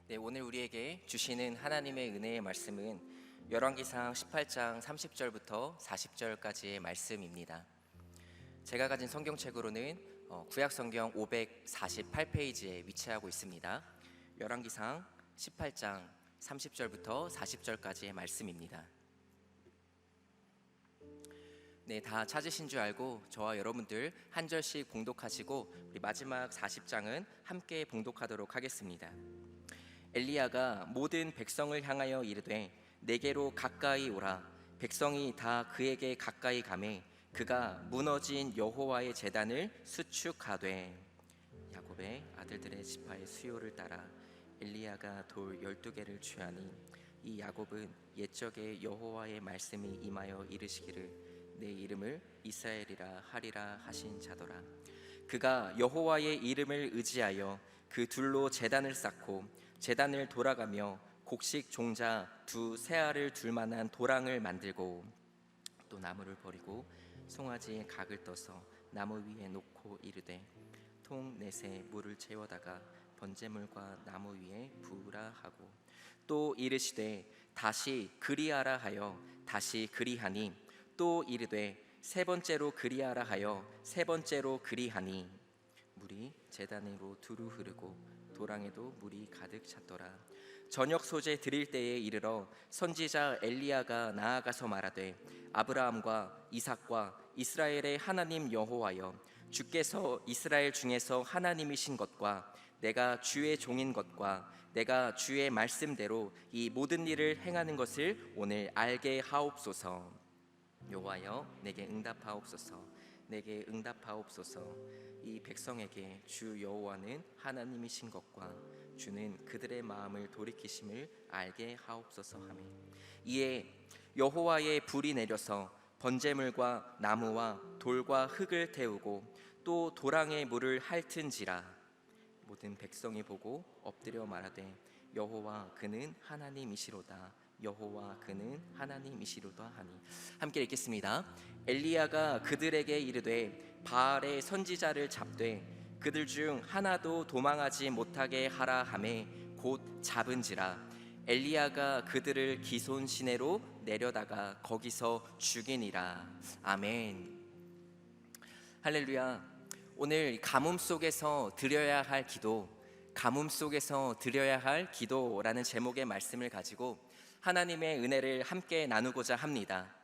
네, 오늘 우리에게 주시는 하나님의 은혜의 말씀은 열왕기상 18장 30절부터 40절까지의 말씀입니다. 제가 가진 성경책으로는 구약 성경 548페이지에 위치하고 있습니다. 열왕기상 18장 30절부터 40절까지의 말씀입니다. 네, 다 찾으신 줄 알고 저와 여러분들 한 절씩 봉독하시고 우리 마지막 40장은 함께 봉독하도록 하겠습니다. 엘리야가 모든 백성을 향하여 이르되 내게로 가까이 오라. 백성이 다 그에게 가까이 가매 그가 무너진 여호와의 제단을 수축하되. 야곱의 아들들의 지파의 수요를 따라 엘리야가 돌 12개를 취하니 이 야곱은 옛적에 여호와의 말씀이 임하여 이르시기를 내 이름을 이스라엘이라 하리라 하신 자더라. 그가 여호와의 이름을 의지하여 그 둘로 제단을 쌓고 제단을 돌아가며 곡식 종자 두 새알을 둘 만한 도랑을 만들고 또 나무를 버리고 송아지의 각을 떠서 나무 위에 놓고 이르되 통 넷에 물을 채워다가 번제물과 나무 위에 부으라 하고 또 이르시되 다시 그리하라 하여 다시 그리하니 또 이르되 세 번째로 그리하라 하여 세 번째로 그리하니 물이 제단으로 두루 흐르고 도랑에도 물이 가득 찼더라. 저녁 소재 드릴 때에 이르러 선지자 엘리야가 나아가서 말하되 아브라함과 이삭과 이스라엘의 하나님 여호와여, 주께서 이스라엘 중에서 하나님이신 것과 내가 주의 종인 것과 내가 주의 말씀대로 이 모든 일을 행하는 것을 오늘 알게 하옵소서. 여호와여, 내게 응답하옵소서. 내게 응답하옵소서. 이 백성에게 주 여호와는 하나님이신 것과 주는 그들의 마음을 돌이키심을 알게 하옵소서 하며 이에 여호와의 불이 내려서 번제물과 나무와 돌과 흙을 태우고 또 도랑의 물을 핥은지라. 모든 백성이 보고 엎드려 말하되 여호와 그는 하나님이시로다. 여호와 그는 하나님이시로다 하니. 함께 읽겠습니다. 엘리야가 그들에게 이르되 바알의 선지자를 잡되 그들 중 하나도 도망하지 못하게 하라 하매 곧 잡은지라. 엘리야가 그들을 기손 시내로 내려다가 거기서 죽이니라. 아멘. 할렐루야. 오늘 가뭄 속에서 드려야 할 기도, 가뭄 속에서 드려야 할 기도라는 제목의 말씀을 가지고 하나님의 은혜를 함께 나누고자 합니다.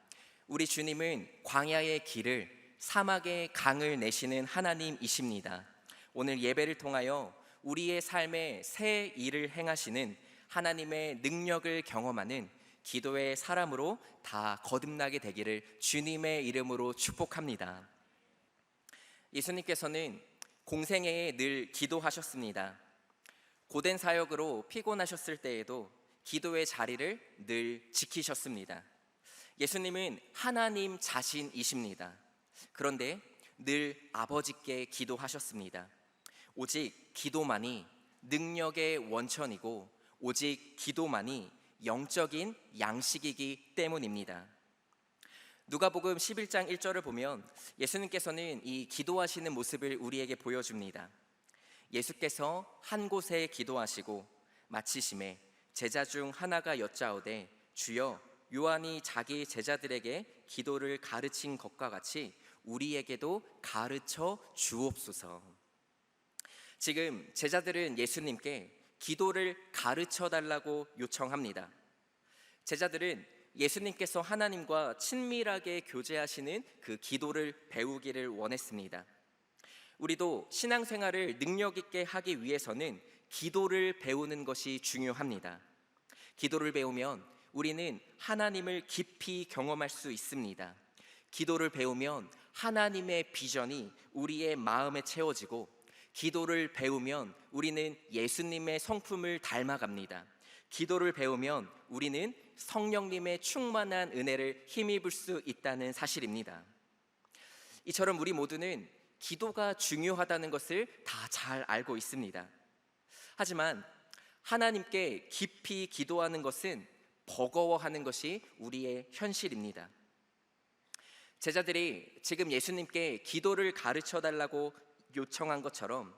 우리 주님은 광야의 길을, 사막의 강을 내시는 하나님이십니다. 오늘 예배를 통하여 우리의 삶에 새 일을 행하시는 하나님의 능력을 경험하는 기도의 사람으로 다 거듭나게 되기를 주님의 이름으로 축복합니다. 예수님께서는 공생애에 늘 기도하셨습니다. 고된 사역으로 피곤하셨을 때에도 기도의 자리를 늘 지키셨습니다. 예수님은 하나님 자신이십니다. 그런데 늘 아버지께 기도하셨습니다. 오직 기도만이 능력의 원천이고 오직 기도만이 영적인 양식이기 때문입니다. 누가복음 11장 1절을 보면 예수님께서는 이 기도하시는 모습을 우리에게 보여줍니다. 예수께서 한 곳에 기도하시고 마치심에 제자 중 하나가 여짜오되 주여, 요한이 자기 제자들에게 기도를 가르친 것과 같이 우리에게도 가르쳐 주옵소서. 지금 제자들은 예수님께 기도를 가르쳐 달라고 요청합니다. 제자들은 예수님께서 하나님과 친밀하게 교제하시는 그 기도를 배우기를 원했습니다. 우리도 신앙생활을 능력 있게 하기 위해서는 기도를 배우는 것이 중요합니다. 기도를 배우면 우리는 하나님을 깊이 경험할 수 있습니다. 기도를 배우면 하나님의 비전이 우리의 마음에 채워지고 기도를 배우면 우리는 예수님의 성품을 닮아갑니다. 기도를 배우면 우리는 성령님의 충만한 은혜를 힘입을 수 있다는 사실입니다. 이처럼 우리 모두는 기도가 중요하다는 것을 다 잘 알고 있습니다. 하지만 하나님께 깊이 기도하는 것은 버거워하는 것이 우리의 현실입니다. 제자들이 지금 예수님께 기도를 가르쳐 달라고 요청한 것처럼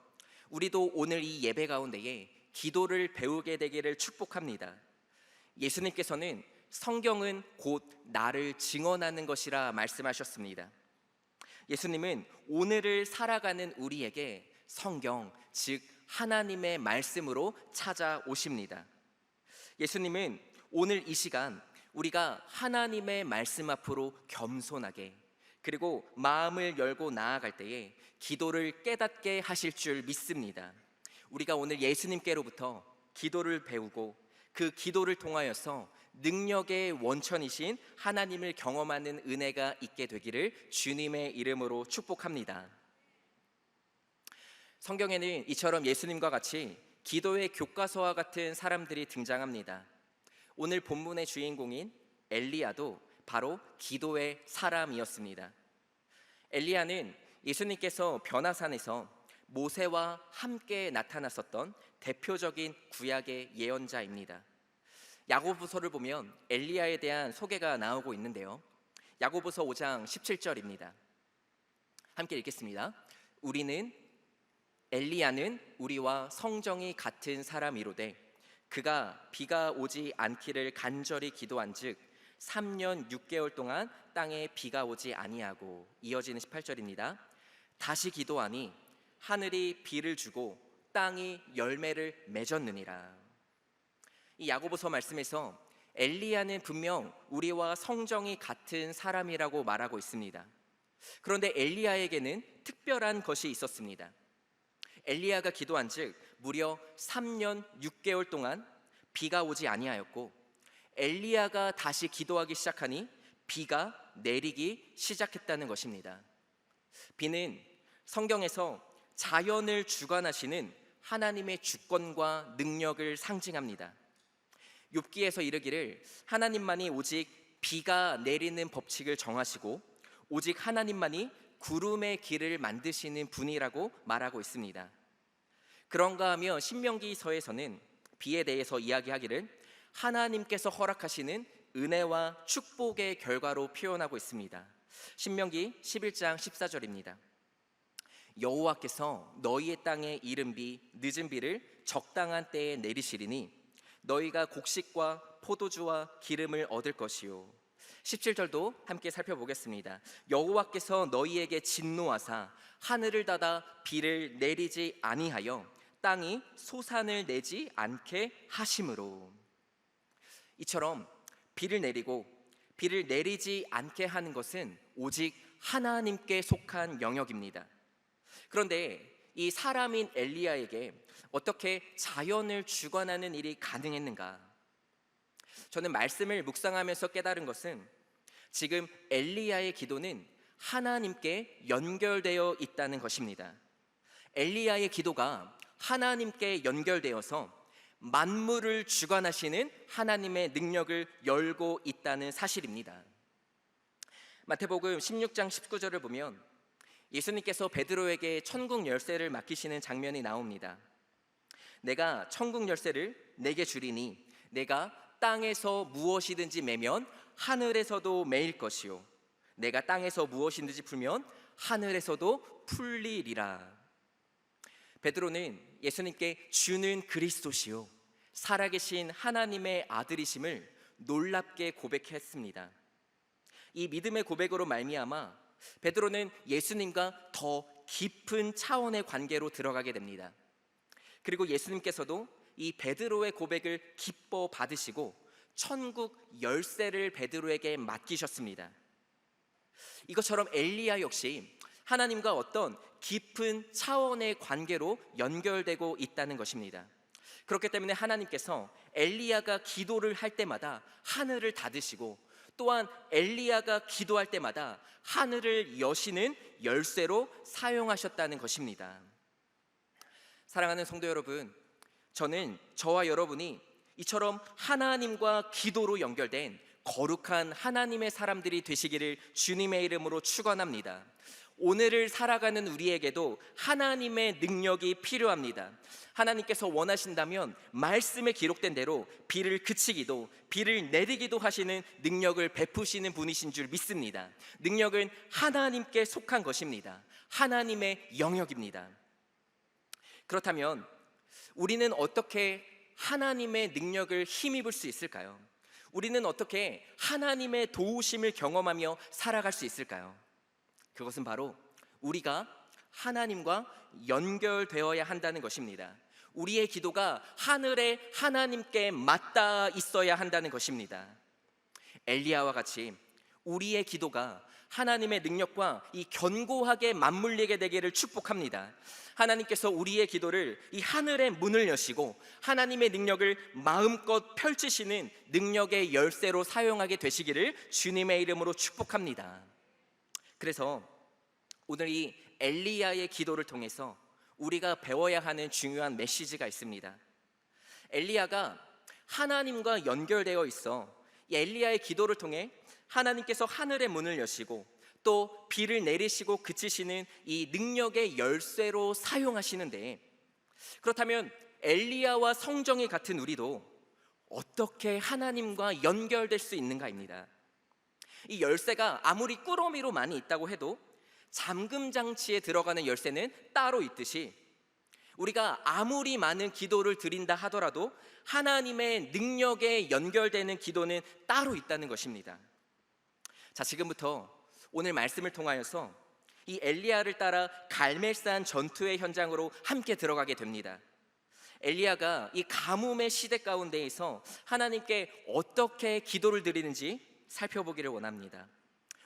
우리도 오늘 이 예배 가운데에 기도를 배우게 되기를 축복합니다. 예수님께서는 성경은 곧 나를 증언하는 것이라 말씀하셨습니다. 예수님은 오늘을 살아가는 우리에게 성경, 즉 하나님의 말씀으로 찾아오십니다. 예수님은 오늘 이 시간 우리가 하나님의 말씀 앞으로 겸손하게, 그리고 마음을 열고 나아갈 때에 기도를 깨닫게 하실 줄 믿습니다. 우리가 오늘 예수님께로부터 기도를 배우고 그 기도를 통하여서 능력의 원천이신 하나님을 경험하는 은혜가 있게 되기를 주님의 이름으로 축복합니다. 성경에는 이처럼 예수님과 같이 기도의 교과서와 같은 사람들이 등장합니다. 오늘 본문의 주인공인 엘리야도 바로 기도의 사람이었습니다. 엘리야는 예수님께서 변화산에서 모세와 함께 나타났었던 대표적인 구약의 예언자입니다. 야고보서를 보면 엘리야에 대한 소개가 나오고 있는데요. 야고보서 5장 17절입니다. 함께 읽겠습니다. 엘리야는 우리와 성정이 같은 사람이로되 그가 비가 오지 않기를 간절히 기도한즉 3년 6개월 동안 땅에 비가 오지 아니하고, 이어지는 18절입니다. 다시 기도하니 하늘이 비를 주고 땅이 열매를 맺었느니라. 이 야고보서 말씀에서 엘리야는 분명 우리와 성정이 같은 사람이라고 말하고 있습니다. 그런데 엘리야에게는 특별한 것이 있었습니다. 엘리야가 기도한즉 무려 3년 6개월 동안 비가 오지 아니하였고, 엘리야가 다시 기도하기 시작하니 비가 내리기 시작했다는 것입니다. 비는 성경에서 자연을 주관하시는 하나님의 주권과 능력을 상징합니다. 욥기에서 이르기를 하나님만이 오직 비가 내리는 법칙을 정하시고 오직 하나님만이 구름의 길을 만드시는 분이라고 말하고 있습니다. 그런가 하면 신명기서에서는 비에 대해서 이야기하기를 하나님께서 허락하시는 은혜와 축복의 결과로 표현하고 있습니다. 신명기 11장 14절입니다. 여호와께서 너희의 땅에 이른 비, 늦은 비를 적당한 때에 내리시리니 너희가 곡식과 포도주와 기름을 얻을 것이요. 17절도 함께 살펴보겠습니다. 여호와께서 너희에게 진노하사 하늘을 닫아 비를 내리지 아니하여 땅이 소산을 내지 않게 하심으로. 이처럼 비를 내리고 비를 내리지 않게 하는 것은 오직 하나님께 속한 영역입니다. 그런데 이 사람인 엘리야에게 어떻게 자연을 주관하는 일이 가능했는가? 저는 말씀을 묵상하면서 깨달은 것은 지금 엘리야의 기도는 하나님께 연결되어 있다는 것입니다. 엘리야의 기도가 하나님께 연결되어서 만물을 주관하시는 하나님의 능력을 열고 있다는 사실입니다. 마태복음 16장 19절을 보면 예수님께서 베드로에게 천국 열쇠를 맡기시는 장면이 나옵니다. 내가 천국 열쇠를 내게 주리니 내가 땅에서 무엇이든지 매면 하늘에서도 매일 것이요 내가 땅에서 무엇이든지 풀면 하늘에서도 풀리리라. 베드로는 예수님께 주는 그리스도시요 살아계신 하나님의 아들이심을 놀랍게 고백했습니다. 이 믿음의 고백으로 말미암아 베드로는 예수님과 더 깊은 차원의 관계로 들어가게 됩니다. 그리고 예수님께서도 이 베드로의 고백을 기뻐 받으시고 천국 열쇠를 베드로에게 맡기셨습니다. 이것처럼 엘리야 역시 하나님과 어떤 깊은 차원의 관계로 연결되고 있다는 것입니다. 그렇기 때문에 하나님께서 엘리야가 기도를 할 때마다 하늘을 닫으시고 또한 엘리야가 기도할 때마다 하늘을 여시는 열쇠로 사용하셨다는 것입니다. 사랑하는 성도 여러분, 저는 저와 여러분이 이처럼 하나님과 기도로 연결된 거룩한 하나님의 사람들이 되시기를 주님의 이름으로 축원합니다. 오늘을 살아가는 우리에게도 하나님의 능력이 필요합니다. 하나님께서 원하신다면 말씀에 기록된 대로 비를 그치기도 비를 내리기도 하시는 능력을 베푸시는 분이신 줄 믿습니다. 능력은 하나님께 속한 것입니다. 하나님의 영역입니다. 그렇다면 우리는 어떻게 하나님의 능력을 힘입을 수 있을까요? 우리는 어떻게 하나님의 도우심을 경험하며 살아갈 수 있을까요? 그것은 바로 우리가 하나님과 연결되어야 한다는 것입니다. 우리의 기도가 하늘의 하나님께 맞닿아 있어야 한다는 것입니다. 엘리야와 같이 우리의 기도가 하나님의 능력과 이 견고하게 맞물리게 되기를 축복합니다. 하나님께서 우리의 기도를 이 하늘의 문을 여시고 하나님의 능력을 마음껏 펼치시는 능력의 열쇠로 사용하게 되시기를 주님의 이름으로 축복합니다. 그래서 오늘 이 엘리야의 기도를 통해서 우리가 배워야 하는 중요한 메시지가 있습니다. 엘리야가 하나님과 연결되어 있어 이 엘리야의 기도를 통해 하나님께서 하늘의 문을 여시고 또 비를 내리시고 그치시는 이 능력의 열쇠로 사용하시는데, 그렇다면 엘리야와 성정이 같은 우리도 어떻게 하나님과 연결될 수 있는가입니다. 이 열쇠가 아무리 꾸러미로 많이 있다고 해도 잠금 장치에 들어가는 열쇠는 따로 있듯이 우리가 아무리 많은 기도를 드린다 하더라도 하나님의 능력에 연결되는 기도는 따로 있다는 것입니다. 자, 지금부터 오늘 말씀을 통하여서 이 엘리야를 따라 갈멜산 전투의 현장으로 함께 들어가게 됩니다. 엘리야가 이 가뭄의 시대 가운데에서 하나님께 어떻게 기도를 드리는지 살펴보기를 원합니다.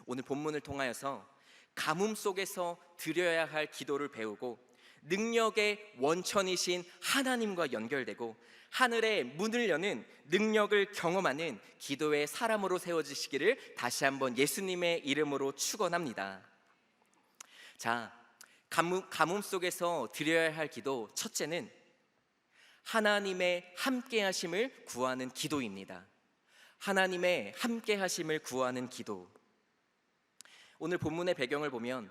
오늘 본문을 통하여서 가뭄 속에서 드려야 할 기도를 배우고 능력의 원천이신 하나님과 연결되고 하늘의 문을 여는 능력을 경험하는 기도의 사람으로 세워지시기를 다시 한번 예수님의 이름으로 축원합니다. 자, 가뭄 속에서 드려야 할 기도, 첫째는 하나님의 함께하심을 구하는 기도입니다. 하나님의 함께하심을 구하는 기도. 오늘 본문의 배경을 보면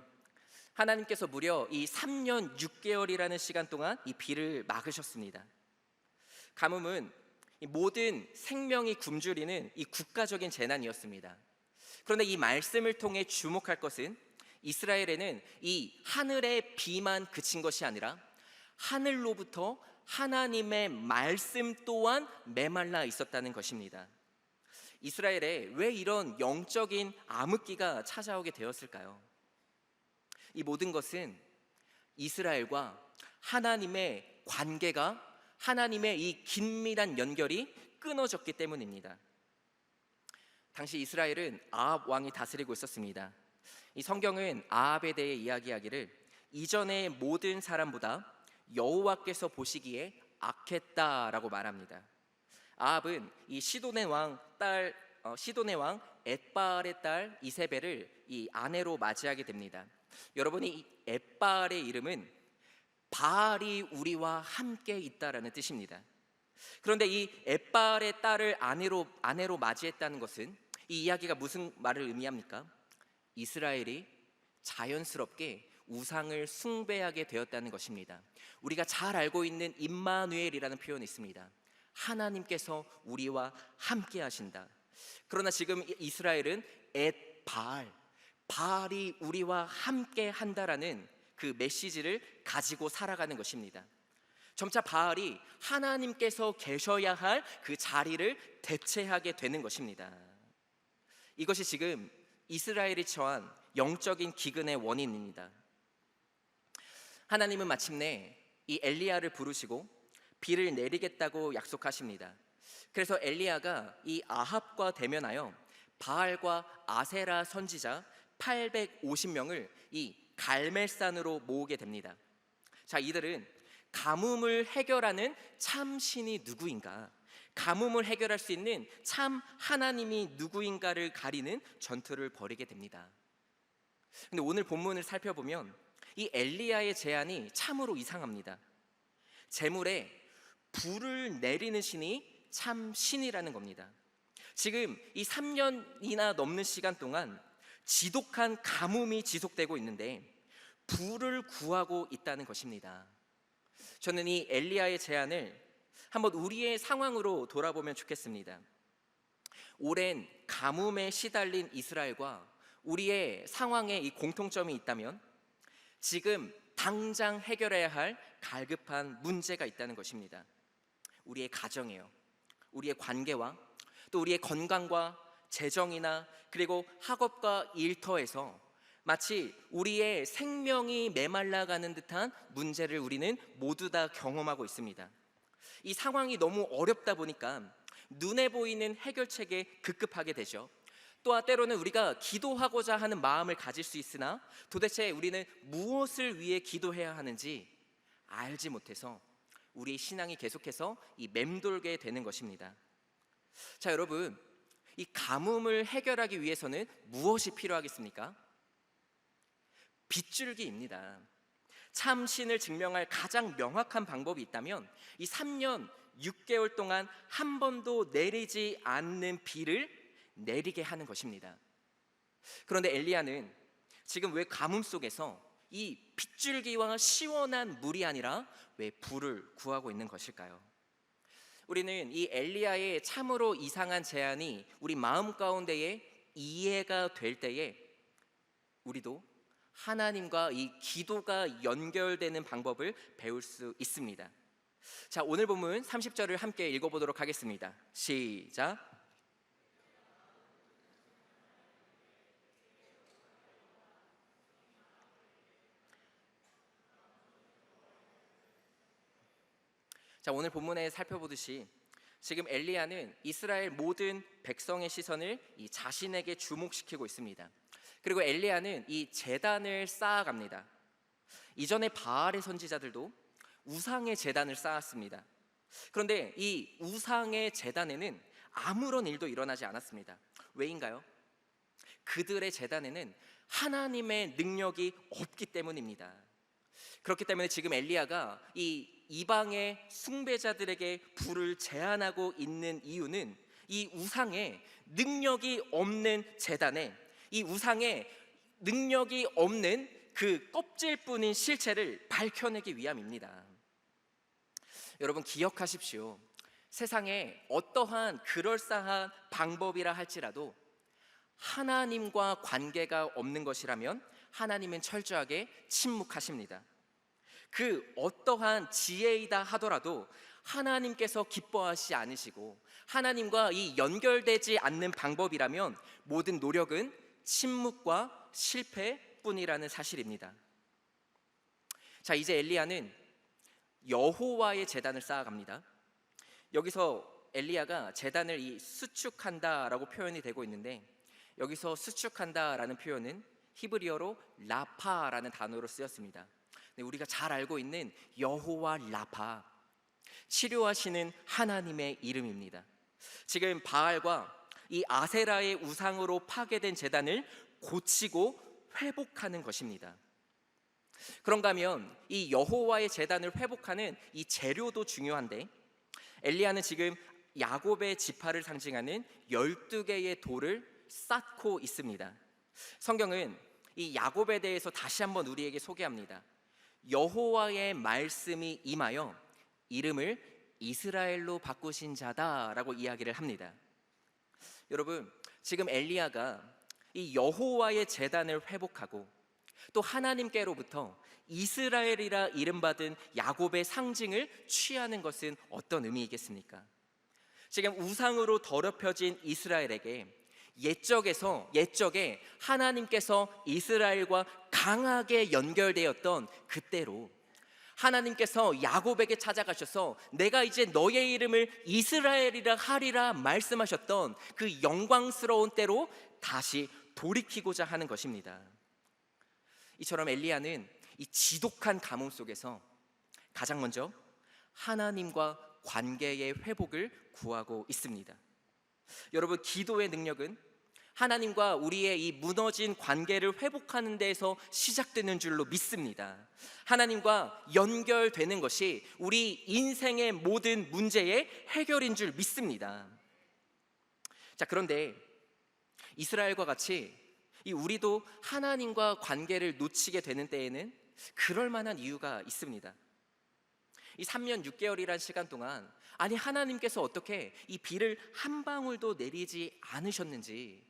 하나님께서 무려 이 3년 6개월이라는 시간 동안 이 비를 막으셨습니다. 가뭄은 모든 생명이 굶주리는 이 국가적인 재난이었습니다. 그런데 이 말씀을 통해 주목할 것은 이스라엘에는 이 하늘의 비만 그친 것이 아니라 하늘로부터 하나님의 말씀 또한 메말라 있었다는 것입니다. 이스라엘에 왜 이런 영적인 암흑기가 찾아오게 되었을까요? 이 모든 것은 이스라엘과 하나님의 관계가, 하나님의 이 긴밀한 연결이 끊어졌기 때문입니다. 당시 이스라엘은 아합 왕이 다스리고 있었습니다. 이 성경은 아합에 대해 이야기하기를 이전의 모든 사람보다 여호와께서 보시기에 악했다라고 말합니다. 아합은 이 시돈의 왕 엣바알의 딸 이세벨을 이 아내로 맞이하게 됩니다. 여러분이 이 엣바알의 이름은 바알이 우리와 함께 있다라는 뜻입니다. 그런데 이 엣바알의 딸을 아내로 맞이했다는 것은 이 이야기가 무슨 말을 의미합니까? 이스라엘이 자연스럽게 우상을 숭배하게 되었다는 것입니다. 우리가 잘 알고 있는 임마누엘이라는 표현이 있습니다. 하나님께서 우리와 함께 하신다. 그러나 지금 이스라엘은 바알이 우리와 함께 한다라는 그 메시지를 가지고 살아가는 것입니다. 점차 바알이 하나님께서 계셔야 할 그 자리를 대체하게 되는 것입니다. 이것이 지금 이스라엘이 처한 영적인 기근의 원인입니다. 하나님은 마침내 이 엘리야를 부르시고 비를 내리겠다고 약속하십니다. 그래서 엘리야가 이 아합과 대면하여 바알과 아세라 선지자 850명을 이 갈멜산으로 모으게 됩니다. 자, 이들은 가뭄을 해결하는 참 신이 누구인가, 가뭄을 해결할 수 있는 참 하나님이 누구인가를 가리는 전투를 벌이게 됩니다. 근데 오늘 본문을 살펴보면 이 엘리야의 제안이 참으로 이상합니다. 재물에 불을 내리는 신이 참 신이라는 겁니다. 지금 이 3년이나 넘는 시간 동안 지독한 가뭄이 지속되고 있는데 불을 구하고 있다는 것입니다. 저는 이 엘리야의 제안을 한번 우리의 상황으로 돌아보면 좋겠습니다. 오랜 가뭄에 시달린 이스라엘과 우리의 상황에 이 공통점이 있다면 지금 당장 해결해야 할 갈급한 문제가 있다는 것입니다. 우리의 가정이에요. 우리의 관계와 또 우리의 건강과 재정이나 그리고 학업과 일터에서 마치 우리의 생명이 메말라가는 듯한 문제를 우리는 모두 다 경험하고 있습니다. 이 상황이 너무 어렵다 보니까 눈에 보이는 해결책에 급급하게 되죠. 또한 때로는 우리가 기도하고자 하는 마음을 가질 수 있으나 도대체 우리는 무엇을 위해 기도해야 하는지 알지 못해서 우리의 신앙이 계속해서 이 맴돌게 되는 것입니다. 자, 여러분, 이 가뭄을 해결하기 위해서는 무엇이 필요하겠습니까? 빗줄기입니다. 참신을 증명할 가장 명확한 방법이 있다면 이 3년 6개월 동안 한 번도 내리지 않는 비를 내리게 하는 것입니다. 그런데 엘리야는 지금 왜 가뭄 속에서 이 빗줄기와 시원한 물이 아니라 왜 불을 구하고 있는 것일까요? 우리는 이 엘리야의 참으로 이상한 제안이 우리 마음 가운데에 이해가 될 때에 우리도 하나님과 이 기도가 연결되는 방법을 배울 수 있습니다. 자, 오늘 본문 30절을 함께 읽어보도록 하겠습니다. 시작. 자, 오늘 본문에 살펴보듯이 지금 엘리야는 이스라엘 모든 백성의 시선을 이 자신에게 주목시키고 있습니다. 그리고 엘리야는 이 제단을 쌓아갑니다. 이전에 바알의 선지자들도 우상의 제단을 쌓았습니다. 그런데 이 우상의 제단에는 아무런 일도 일어나지 않았습니다. 왜인가요? 그들의 제단에는 하나님의 능력이 없기 때문입니다. 그렇기 때문에 지금 엘리야가 이 이방의 숭배자들에게 불을 제한하고 있는 이유는 이 우상에 능력이 없는 제단에 이 우상에 능력이 없는 그 껍질뿐인 실체를 밝혀내기 위함입니다. 여러분, 기억하십시오. 세상에 어떠한 그럴싸한 방법이라 할지라도 하나님과 관계가 없는 것이라면 하나님은 철저하게 침묵하십니다. 그 어떠한 지혜이다 하더라도 하나님께서 기뻐하시지 않으시고 하나님과 이 연결되지 않는 방법이라면 모든 노력은 침묵과 실패뿐이라는 사실입니다. 자, 이제 엘리야는 여호와의 제단을 쌓아갑니다. 여기서 엘리야가 제단을 이 수축한다라고 표현이 되고 있는데, 여기서 수축한다라는 표현은 히브리어로 라파라는 단어로 쓰였습니다. 우리가 잘 알고 있는 여호와 라파, 치료하시는 하나님의 이름입니다. 지금 바알과 이 아세라의 우상으로 파괴된 제단을 고치고 회복하는 것입니다. 그런가 하면 이 여호와의 제단을 회복하는 이 재료도 중요한데, 엘리야는 지금 야곱의 지파를 상징하는 12개의 돌을 쌓고 있습니다. 성경은 이 야곱에 대해서 다시 한번 우리에게 소개합니다. 여호와의 말씀이 임하여 이름을 이스라엘로 바꾸신 자다라고 이야기를 합니다. 여러분, 지금 엘리야가 이 여호와의 제단을 회복하고 또 하나님께로부터 이스라엘이라 이름받은 야곱의 상징을 취하는 것은 어떤 의미이겠습니까? 지금 우상으로 더럽혀진 이스라엘에게 옛적에 하나님께서 이스라엘과 강하게 연결되었던 그때로 하나님께서 야곱에게 찾아가셔서 내가 이제 너의 이름을 이스라엘이라 하리라 말씀하셨던 그 영광스러운 때로 다시 돌이키고자 하는 것입니다. 이처럼 엘리야는 이 지독한 가뭄 속에서 가장 먼저 하나님과 관계의 회복을 구하고 있습니다. 여러분, 기도의 능력은 하나님과 우리의 이 무너진 관계를 회복하는 데에서 시작되는 줄로 믿습니다. 하나님과 연결되는 것이 우리 인생의 모든 문제의 해결인 줄 믿습니다. 자, 그런데 이스라엘과 같이 우리도 하나님과 관계를 놓치게 되는 때에는 그럴 만한 이유가 있습니다. 이 3년 6개월이란 시간 동안 아니 하나님께서 어떻게 이 비를 한 방울도 내리지 않으셨는지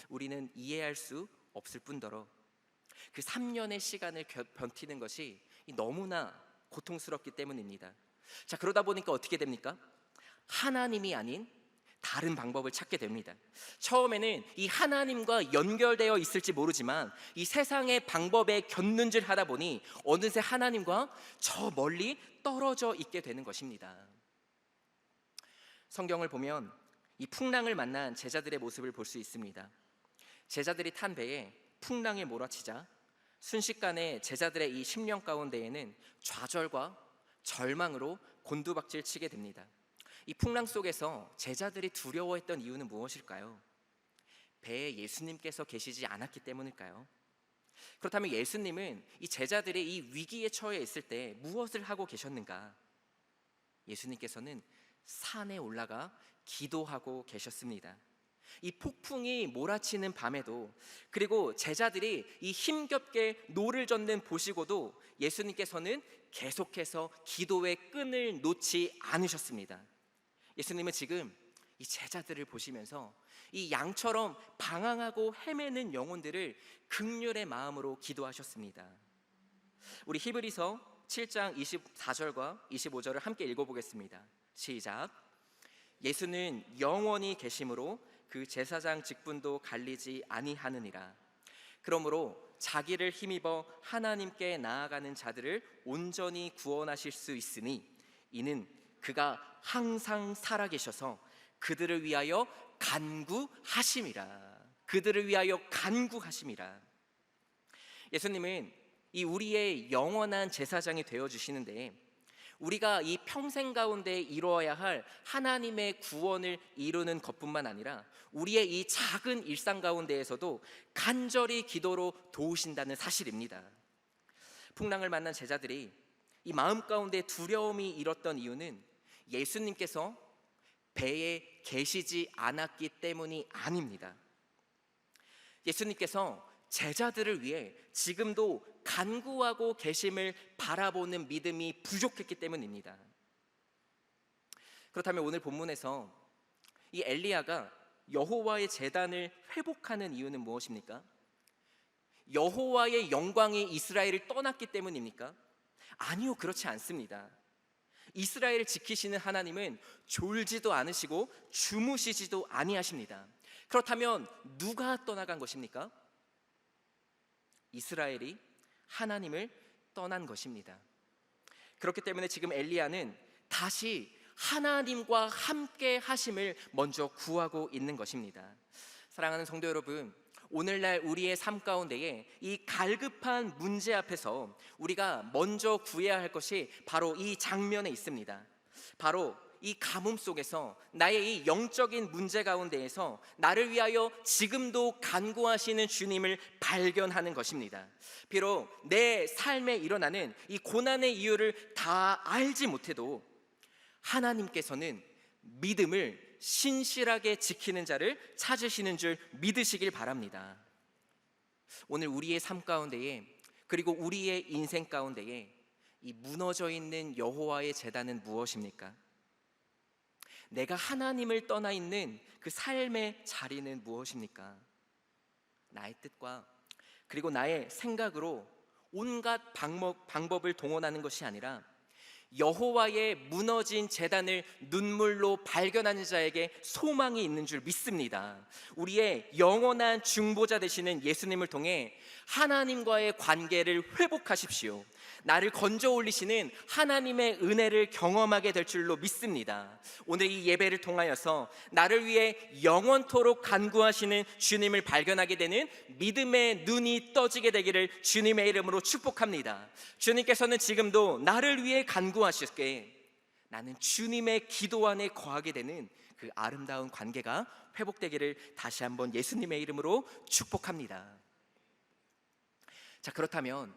우리는 이해할 수 없을 뿐더러 그 3년의 시간을 버티는 것이 너무나 고통스럽기 때문입니다. 자, 그러다 보니까 어떻게 됩니까? 하나님이 아닌 다른 방법을 찾게 됩니다. 처음에는 이 하나님과 연결되어 있을지 모르지만 이 세상의 방법에 곁눈질하다 보니 어느새 하나님과 저 멀리 떨어져 있게 되는 것입니다. 성경을 보면 이 풍랑을 만난 제자들의 모습을 볼 수 있습니다. 제자들이 탄 배에 풍랑이 몰아치자 순식간에 제자들의 이 심령 가운데에는 좌절과 절망으로 곤두박질 치게 됩니다. 이 풍랑 속에서 제자들이 두려워했던 이유는 무엇일까요? 배에 예수님께서 계시지 않았기 때문일까요? 그렇다면 예수님은 이 제자들이 이 위기에 처해 있을 때 무엇을 하고 계셨는가? 예수님께서는 산에 올라가 기도하고 계셨습니다. 이 폭풍이 몰아치는 밤에도, 그리고 제자들이 이 힘겹게 노를 젓는 보시고도 예수님께서는 계속해서 기도의 끈을 놓지 않으셨습니다. 예수님은 지금 이 제자들을 보시면서 이 양처럼 방황하고 헤매는 영혼들을 긍휼의 마음으로 기도하셨습니다. 우리 히브리서 7장 24절과 25절을 함께 읽어보겠습니다. 시작. 예수는 영원히 계심으로 그 제사장 직분도 갈리지 아니하느니라. 그러므로 자기를 힘입어 하나님께 나아가는 자들을 온전히 구원하실 수 있으니 이는 그가 항상 살아계셔서 그들을 위하여 간구하심이라. 그들을 위하여 간구하심이라. 예수님은 이 우리의 영원한 제사장이 되어 주시는데, 우리가 이 평생 가운데 이루어야 할 하나님의 구원을 이루는 것뿐만 아니라 우리의 이 작은 일상 가운데에서도 간절히 기도로 도우신다는 사실입니다. 풍랑을 만난 제자들이 이 마음 가운데 두려움이 일었던 이유는 예수님께서 배에 계시지 않았기 때문이 아닙니다. 예수님께서 제자들을 위해 지금도 간구하고 계심을 바라보는 믿음이 부족했기 때문입니다. 그렇다면 오늘 본문에서 이 엘리야가 여호와의 제단을 회복하는 이유는 무엇입니까? 여호와의 영광이 이스라엘을 떠났기 때문입니까? 아니요, 그렇지 않습니다. 이스라엘을 지키시는 하나님은 졸지도 않으시고 주무시지도 아니하십니다. 그렇다면 누가 떠나간 것입니까? 이스라엘이 하나님을 떠난 것입니다. 그렇기 때문에 지금 엘리야는 다시 하나님과 함께 하심을 먼저 구하고 있는 것입니다. 사랑하는 성도 여러분, 오늘날 우리의 삶 가운데에 이 갈급한 문제 앞에서 우리가 먼저 구해야 할 것이 바로 이 장면에 있습니다. 바로 이 가뭄 속에서 나의 이 영적인 문제 가운데에서 나를 위하여 지금도 간구하시는 주님을 발견하는 것입니다. 비록 내 삶에 일어나는 이 고난의 이유를 다 알지 못해도 하나님께서는 믿음을 신실하게 지키는 자를 찾으시는 줄 믿으시길 바랍니다. 오늘 우리의 삶 가운데에, 그리고 우리의 인생 가운데에 이 무너져 있는 여호와의 제단은 무엇입니까? 내가 하나님을 떠나 있는 그 삶의 자리는 무엇입니까? 나의 뜻과 그리고 나의 생각으로 온갖 방법을 동원하는 것이 아니라 여호와의 무너진 제단을 눈물로 발견하는 자에게 소망이 있는 줄 믿습니다. 우리의 영원한 중보자 되시는 예수님을 통해 하나님과의 관계를 회복하십시오. 나를 건져 올리시는 하나님의 은혜를 경험하게 될 줄로 믿습니다. 오늘 이 예배를 통하여서 나를 위해 영원토록 간구하시는 주님을 발견하게 되는 믿음의 눈이 떠지게 되기를 주님의 이름으로 축복합니다. 주님께서는 지금도 나를 위해 간구하시기에 나는 주님의 기도 안에 거하게 되는 그 아름다운 관계가 회복되기를 다시 한번 예수님의 이름으로 축복합니다. 자, 그렇다면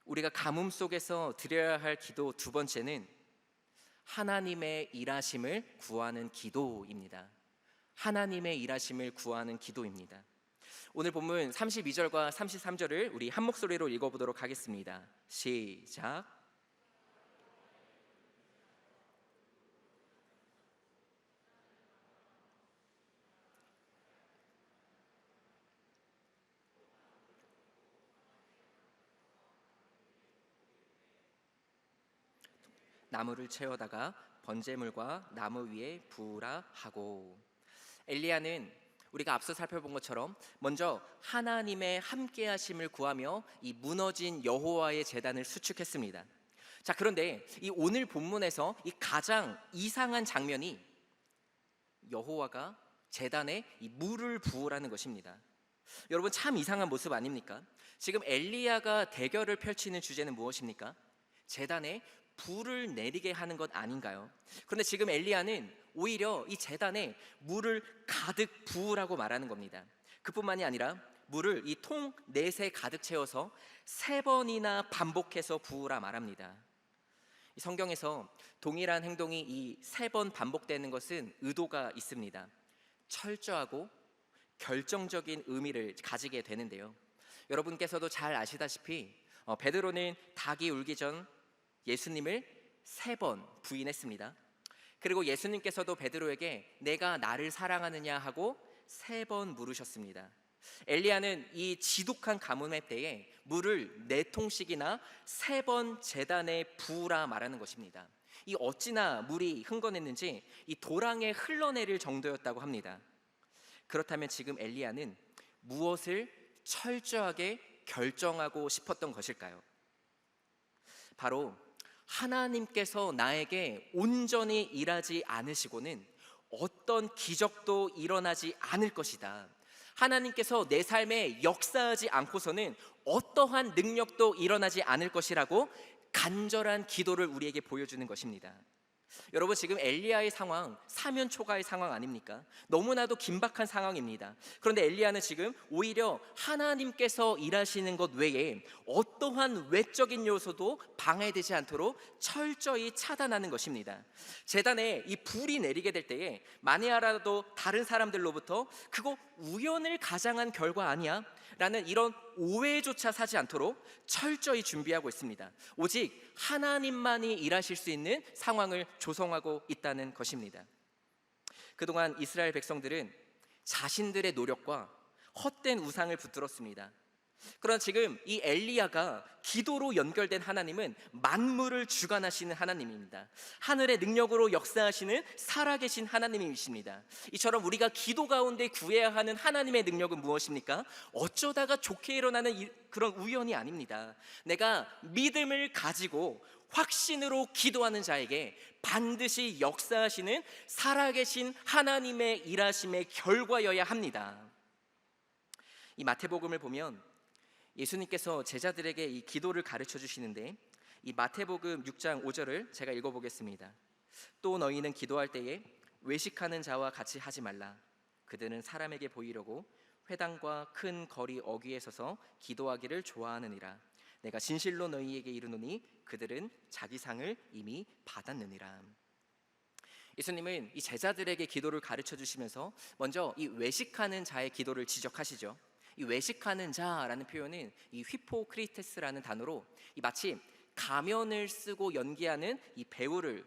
우리가 가뭄 속에서 드려야 할 기도 두 번째는 하나님의 일하심을 구하는 기도입니다. 하나님의 일하심을 구하는 기도입니다. 오늘 본문 32절과 33절을 우리 한 목소리로 읽어보도록 하겠습니다. 시작. 나무를 채워다가 번제물과 나무 위에 부으라 하고. 엘리야는 우리가 앞서 살펴본 것처럼 먼저 하나님의 함께하심을 구하며 이 무너진 여호와의 제단을 수축했습니다. 자, 그런데 이 오늘 본문에서 이 가장 이상한 장면이 여호와가 제단에 이 물을 부으라는 것입니다. 여러분, 참 이상한 모습 아닙니까? 지금 엘리야가 대결을 펼치는 주제는 무엇입니까? 제단에 불을 내리게 하는 것 아닌가요? 그런데 지금 엘리야는 오히려 이 제단에 물을 가득 부으라고 말하는 겁니다. 그뿐만이 아니라 물을 이 통 넷에 가득 채워서 3번이나 반복해서 부으라 말합니다. 이 성경에서 동일한 행동이 이 3번 반복되는 것은 의도가 있습니다. 철저하고 결정적인 의미를 가지게 되는데요. 여러분께서도 잘 아시다시피 베드로는 닭이 울기 전 예수님을 3번 부인했습니다. 그리고 예수님께서도 베드로에게 내가 나를 사랑하느냐 하고 3번 물으셨습니다. 엘리야는 이 지독한 가뭄의 때에 물을 4통씩이나 3번 제단에 부으라 말하는 것입니다. 이 어찌나 물이 흥건했는지 이 도랑에 흘러내릴 정도였다고 합니다. 그렇다면 지금 엘리야는 무엇을 철저하게 결정하고 싶었던 것일까요? 바로 하나님께서 나에게 온전히 일하지 않으시고는 어떤 기적도 일어나지 않을 것이다. 하나님께서 내 삶에 역사하지 않고서는 어떠한 능력도 일어나지 않을 것이라고 간절한 기도를 우리에게 보여주는 것입니다. 여러분, 지금 엘리야의 상황 사면 초가의 상황 아닙니까? 너무나도 긴박한 상황입니다. 그런데 엘리야는 지금 오히려 하나님께서 일하시는 것 외에 어떠한 외적인 요소도 방해되지 않도록 철저히 차단하는 것입니다. 제단에 이 불이 내리게 될 때에 만에 하나라도 다른 사람들로부터 그거 우연을 가장한 결과 아니야? 라는 이런 오해조차 사지 않도록 철저히 준비하고 있습니다. 오직 하나님만이 일하실 수 있는 상황을 조성하고 있다는 것입니다. 그동안 이스라엘 백성들은 자신들의 노력과 헛된 우상을 붙들었습니다. 그러나 지금 이 엘리야가 기도로 연결된 하나님은 만물을 주관하시는 하나님입니다. 하늘의 능력으로 역사하시는 살아계신 하나님이십니다. 이처럼 우리가 기도 가운데 구해야 하는 하나님의 능력은 무엇입니까? 어쩌다가 좋게 일어나는 그런 우연이 아닙니다. 내가 믿음을 가지고 확신으로 기도하는 자에게 반드시 역사하시는 살아계신 하나님의 일하심의 결과여야 합니다. 이 마태복음을 보면 예수님께서 제자들에게 이 기도를 가르쳐 주시는데, 이 마태복음 6장 5절을 제가 읽어보겠습니다. 또 너희는 기도할 때에 외식하는 자와 같이 하지 말라. 그들은 사람에게 보이려고 회당과 큰 거리 어귀에 서서 기도하기를 좋아하느니라. 내가 진실로 너희에게 이르노니 그들은 자기 상을 이미 받았느니라. 예수님은 이 제자들에게 기도를 가르쳐 주시면서 먼저 이 외식하는 자의 기도를 지적하시죠. 이 외식하는 자라는 표현은 이 휘포크리테스라는 단어로 이 마치 가면을 쓰고 연기하는 이 배우를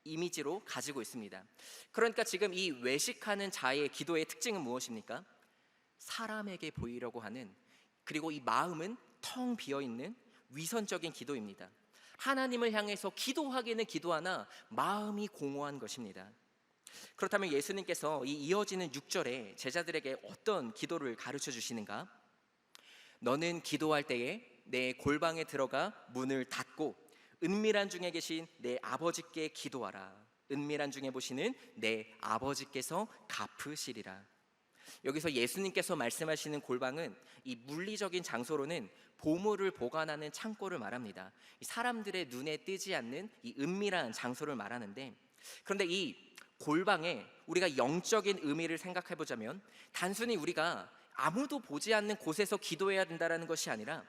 이미지로 가지고 있습니다. 그러니까 지금 이 외식하는 자의 기도의 특징은 무엇입니까? 사람에게 보이려고 하는, 그리고 이 마음은 텅 비어있는 위선적인 기도입니다. 하나님을 향해서 기도하기는 기도하나 마음이 공허한 것입니다. 그렇다면 예수님께서 이 이어지는 6절에 제자들에게 어떤 기도를 가르쳐 주시는가? 너는 기도할 때에 내 골방에 들어가 문을 닫고 은밀한 중에 계신 내 아버지께 기도하라. 은밀한 중에 보시는 내 아버지께서 갚으시리라. 여기서 예수님께서 말씀하시는 골방은 이 물리적인 장소로는 보물을 보관하는 창고를 말합니다. 사람들의 눈에 띄지 않는 이 은밀한 장소를 말하는데, 그런데 이 골방에 우리가 영적인 의미를 생각해 보자면 단순히 우리가 아무도 보지 않는 곳에서 기도해야 된다는 것이 아니라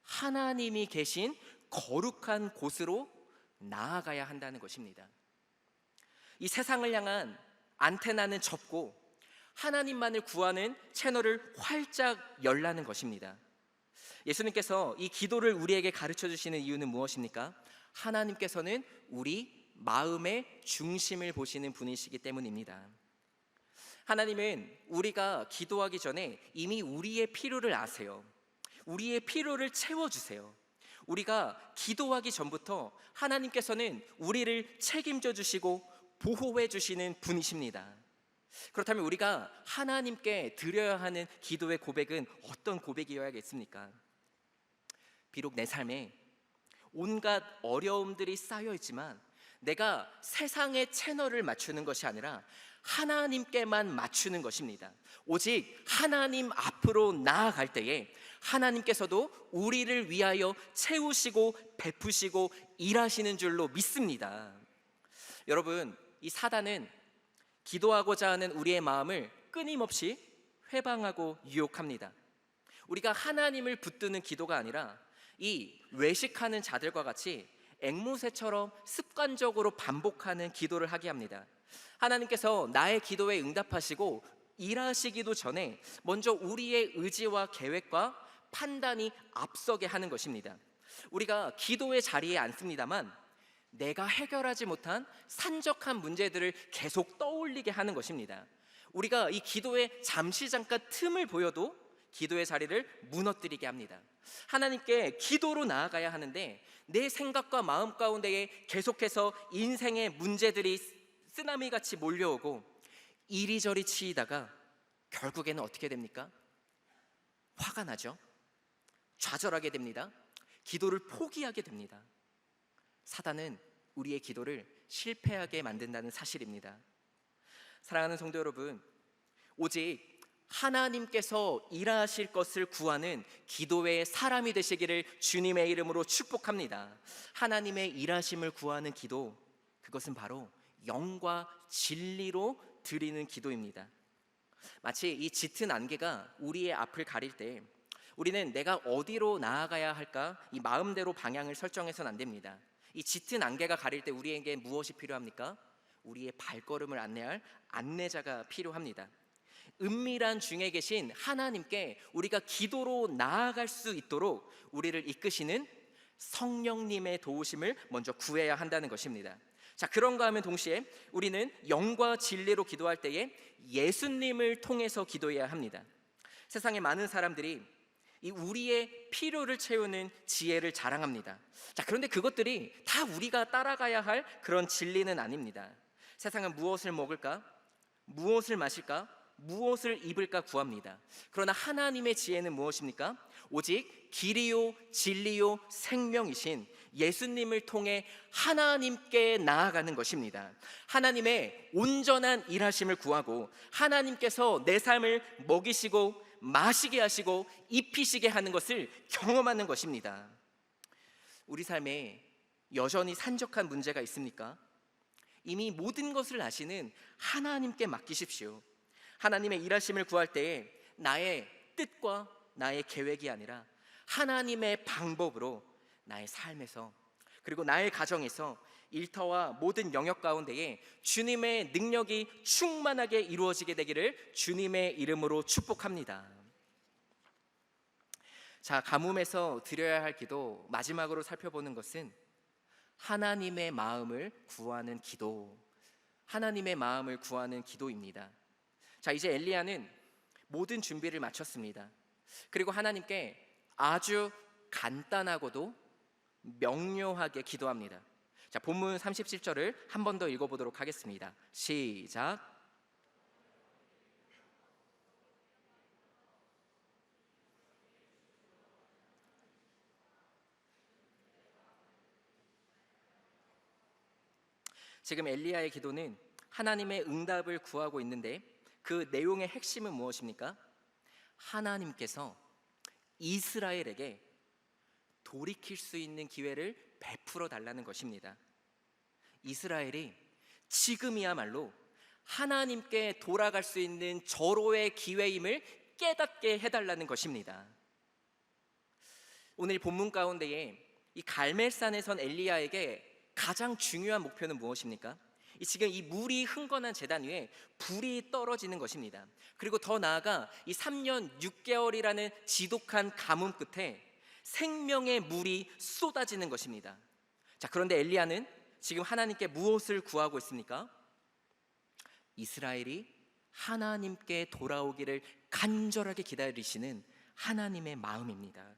하나님이 계신 거룩한 곳으로 나아가야 한다는 것입니다. 이 세상을 향한 안테나는 접고 하나님만을 구하는 채널을 활짝 열라는 것입니다. 예수님께서 이 기도를 우리에게 가르쳐 주시는 이유는 무엇입니까? 하나님께서는 우리 마음의 중심을 보시는 분이시기 때문입니다. 하나님은 우리가 기도하기 전에 이미 우리의 필요를 아세요. 우리의 필요를 채워주세요. 우리가 기도하기 전부터 하나님께서는 우리를 책임져 주시고 보호해 주시는 분이십니다. 그렇다면 우리가 하나님께 드려야 하는 기도의 고백은 어떤 고백이어야겠습니까? 비록 내 삶에 온갖 어려움들이 쌓여 있지만 내가 세상의 채널을 맞추는 것이 아니라 하나님께만 맞추는 것입니다. 오직 하나님 앞으로 나아갈 때에 하나님께서도 우리를 위하여 채우시고 베푸시고 일하시는 줄로 믿습니다. 여러분, 이 사단은 기도하고자 하는 우리의 마음을 끊임없이 회방하고 유혹합니다. 우리가 하나님을 붙드는 기도가 아니라 이 외식하는 자들과 같이 앵무새처럼 습관적으로 반복하는 기도를 하게 합니다. 하나님께서 나의 기도에 응답하시고 일하시기도 전에 먼저 우리의 의지와 계획과 판단이 앞서게 하는 것입니다. 우리가 기도의 자리에 앉습니다만 내가 해결하지 못한 산적한 문제들을 계속 떠올리게 하는 것입니다. 우리가 이 기도에 잠시 잠깐 틈을 보여도 기도의 자리를 무너뜨리게 합니다. 하나님께 기도로 나아가야 하는데 내 생각과 마음 가운데에 계속해서 인생의 문제들이 쓰나미같이 몰려오고 이리저리 치이다가 결국에는 어떻게 됩니까? 화가 나죠. 좌절하게 됩니다. 기도를 포기하게 됩니다. 사단은 우리의 기도를 실패하게 만든다는 사실입니다. 사랑하는 성도 여러분, 오직 하나님께서 일하실 것을 구하는 기도의 사람이 되시기를 주님의 이름으로 축복합니다. 하나님의 일하심을 구하는 기도, 그것은 바로 영과 진리로 드리는 기도입니다. 마치 이 짙은 안개가 우리의 앞을 가릴 때 우리는 내가 어디로 나아가야 할까 이 마음대로 방향을 설정해서는 안 됩니다. 이 짙은 안개가 가릴 때 우리에게 무엇이 필요합니까? 우리의 발걸음을 안내할 안내자가 필요합니다. 은밀한 중에 계신 하나님께 우리가 기도로 나아갈 수 있도록 우리를 이끄시는 성령님의 도우심을 먼저 구해야 한다는 것입니다. 자, 그런가 하면 동시에 우리는 영과 진리로 기도할 때에 예수님을 통해서 기도해야 합니다. 세상에 많은 사람들이 이 우리의 필요를 채우는 지혜를 자랑합니다. 자, 그런데 그것들이 다 우리가 따라가야 할 그런 진리는 아닙니다. 세상은 무엇을 먹을까? 무엇을 마실까? 무엇을 입을까 구합니다. 그러나 하나님의 지혜는 무엇입니까? 오직 길이요 진리요 생명이신 예수님을 통해 하나님께 나아가는 것입니다. 하나님의 온전한 일하심을 구하고 하나님께서 내 삶을 먹이시고 마시게 하시고 입히시게 하는 것을 경험하는 것입니다. 우리 삶에 여전히 산적한 문제가 있습니까? 이미 모든 것을 아시는 하나님께 맡기십시오. 하나님의 일하심을 구할 때에 나의 뜻과 나의 계획이 아니라 하나님의 방법으로 나의 삶에서 그리고 나의 가정에서 일터와 모든 영역 가운데에 주님의 능력이 충만하게 이루어지게 되기를 주님의 이름으로 축복합니다. 자, 가뭄에서 드려야 할 기도 마지막으로 살펴보는 것은 하나님의 마음을 구하는 기도, 하나님의 마음을 구하는 기도입니다. 자, 이제 엘리야는 모든 준비를 마쳤습니다. 그리고 하나님께 아주 간단하고도 명료하게 기도합니다. 자, 본문 37절을 한 번 더 읽어보도록 하겠습니다. 시작. 지금 엘리야의 기도는 하나님의 응답을 구하고 있는데 그 내용의 핵심은 무엇입니까? 하나님께서 이스라엘에게 돌이킬 수 있는 기회를 베풀어 달라는 것입니다. 이스라엘이 지금이야말로 하나님께 돌아갈 수 있는 절호의 기회임을 깨닫게 해달라는 것입니다. 오늘 본문 가운데에 이 갈멜산에 선 엘리야에게 가장 중요한 목표는 무엇입니까? 지금 이 물이 흥건한 제단 위에 불이 떨어지는 것입니다. 그리고 더 나아가 이 3년 6개월이라는 지독한 가뭄 끝에 생명의 물이 쏟아지는 것입니다. 자, 그런데 엘리야는 지금 하나님께 무엇을 구하고 있습니까? 이스라엘이 하나님께 돌아오기를 간절하게 기다리시는 하나님의 마음입니다.